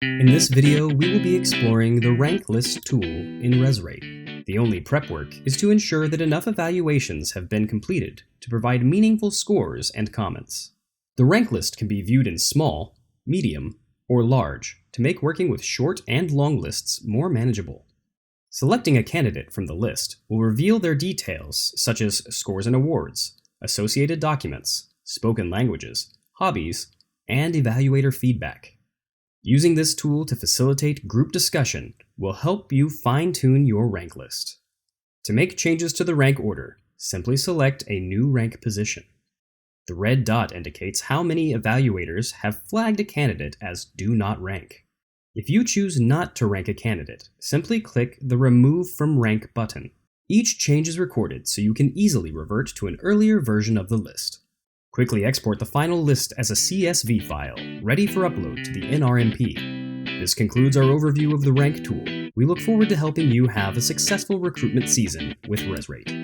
In this video, we will be exploring the rank list tool in RezRATE. The only prep work is to ensure that enough evaluations have been completed to provide meaningful scores and comments. The rank list can be viewed in small, medium, or large to make working with short and long lists more manageable. Selecting a candidate from the list will reveal their details such as scores and awards, associated documents, spoken languages, hobbies, and evaluator feedback. Using this tool to facilitate group discussion will help you fine-tune your rank list. To make changes to the rank order, simply select a new rank position. The red dot indicates how many evaluators have flagged a candidate as do not rank. If you choose not to rank a candidate, simply click the Remove from Rank button. Each change is recorded so you can easily revert to an earlier version of the list. Quickly export the final list as a CSV file, ready for upload to the NRMP. This concludes our overview of the rank tool. We look forward to helping you have a successful recruitment season with RezRATE.